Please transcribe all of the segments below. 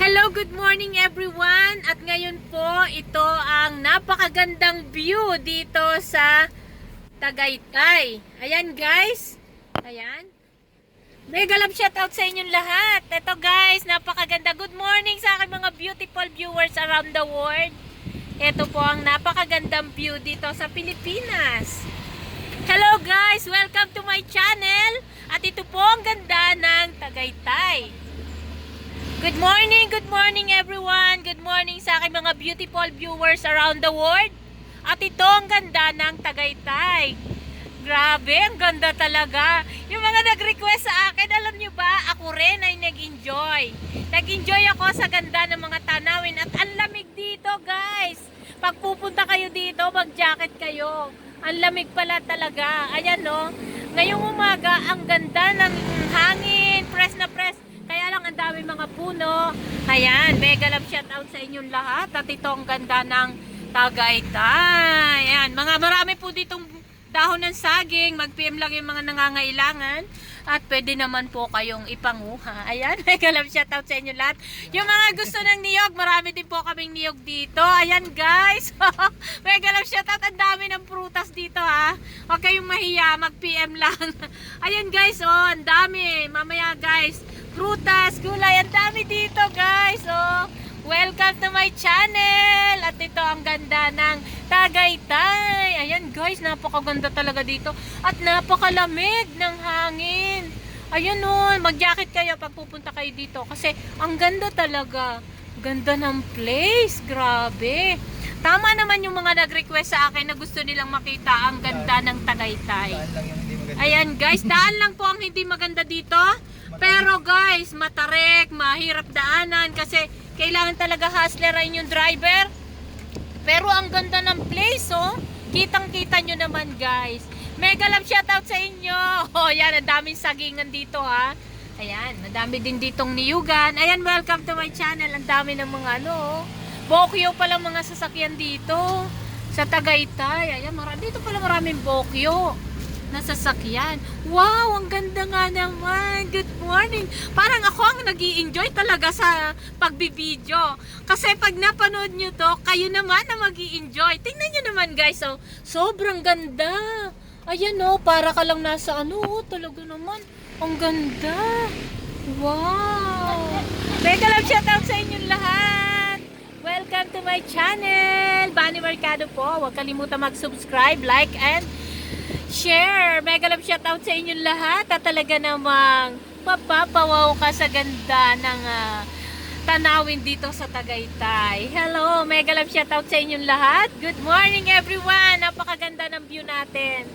Hello, good morning everyone. At ngayon po, ito ang napakagandang view dito sa Tagaytay. Ayan guys. Ayan. Mega love shoutout sa inyong lahat. Ito guys, napakaganda. Good morning sa aking mga beautiful viewers around the world. Ito po ang napakagandang view dito sa Pilipinas. Hello guys, welcome to my channel. At ito po ang ganda ng Tagaytay. Good morning everyone. Good morning sa aking mga beautiful viewers around the world. At ito ang ganda ng Tagaytay. Grabe, ang ganda talaga. Yung mga nag-request sa akin, alam nyo ba, ako rin ay nag-enjoy. Nag-enjoy ako sa ganda ng mga tanawin at ang lamig dito guys. Pag pupunta kayo dito, mag-jacket kayo. Ang lamig pala talaga. Ayan no, ngayong umaga, ang ganda ng hangin, press na press. Kaya lang ang dami mga puno. Ayan, mega love shoutout sa inyong lahat. At ito ang ganda ng Tagaytay. Ayan, marami po ditong dahon ng saging. Mag-PM lang yung mga nangangailangan. At pwede naman po kayong ipanguha. Ayan, mega love shoutout sa inyong lahat. Yung mga gusto ng niyog, marami din po kaming niyog dito. Ayan guys. Mega love shoutout. Ang dami ng prutas dito ha. Huwag kayong mahiya, mag-PM lang. Ayan guys, oh, ang dami. Mamaya guys, prutas, gulay, ang dami dito guys. Oh, welcome to my channel. At ito ang ganda ng Tagaytay. Ayan guys, napakaganda talaga dito. At napakalamig ng hangin. Ayan oh, mag-jacket kayo pag pupunta kayo dito. Kasi ang ganda talaga. Ganda ng place. Grabe. Tama naman yung mga nag-request sa akin na gusto nilang makita ang ganda ng Tagaytay. Ayan guys, daan lang po ang hindi maganda dito. Pero guys, matarik, mahirap daanan kasi kailangan talaga hustlerin yung driver. Pero ang ganda ng place, oh. Kitang-kita nyo naman, guys. Mega love shoutout sa inyo. Oh, yan, ang daming sagingan dito, ha. Ayan, madami din ditong niyugan. Ayan, welcome to my channel. Ang dami ng mga ano, bokyo pala mga sasakyan dito sa Tagaytay. Ayan, dito pala maraming bokyo na sasakyan. Wow, ang ganda nga naman. Good morning. Parang ako ang nag-i-enjoy talaga sa pagbibideo. Kasi pag napanood nyo to, kayo naman na mag-i-enjoy. Tingnan nyo naman guys, oh, sobrang ganda. Ayan oh, para ka lang nasa ano, oh, talaga naman. Ang ganda. Wow. Mega love shoutout sa inyong lahat. Welcome to my channel. Bunny Mercado po. Huwag kalimutan mag-subscribe, like, and share. Mega love shoutout sa inyong lahat. At talaga namang mapapawaw ka sa ganda ng tanawin dito sa Tagaytay. Hello, mega love shoutout sa inyong lahat. Good morning everyone. Napakaganda ng view natin.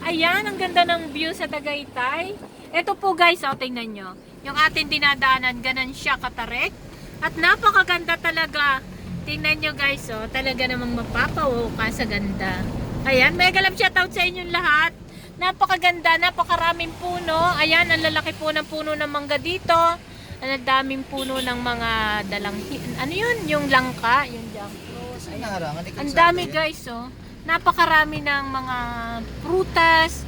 Ayan, ang ganda ng view sa Tagaytay. Ito po guys, oh, tingnan nyo. Yung ating dinadaanan, ganan siya katarik. At napakaganda talaga. Tingnan nyo guys, oh, talaga namang mapapawaw ka sa ganda. Ayan, mega love shoutout sa inyong lahat. Napakaganda, napakaraming puno. Ayan, ang lalaki po ng puno ng mangga dito. Ang daming puno ng mga dalanghi. Ano yun? Yung langka, yung jackfruit. Ang dami guys, oh. Napakarami ng mga prutas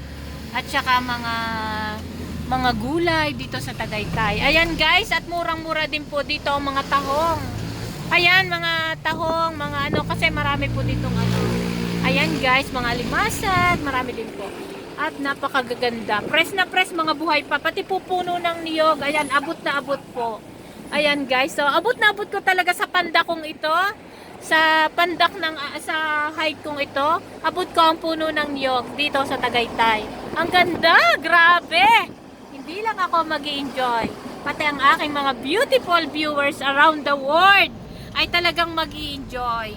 at saka mga gulay dito sa Tagaytay. Ayan guys, at murang-mura din po dito ang mga tahong. Ayan, mga tahong, mga ano, kasi marami po ditong ano. Ayan guys, mga limasag, marami din po. At napakaganda. Press na press, mga buhay pa. Pati po puno ng niyog. Ayan, abot na abot po. Ayan guys, so abot na abot ko talaga sa pandakong ito. Sa pandak ng, sa height kong ito. Abot ko ang puno ng niyog dito sa Tagaytay. Ang ganda, grabe. Hindi lang ako mag-i-enjoy. Pati ang aking mga beautiful viewers around the world ay talagang mag-i-enjoy.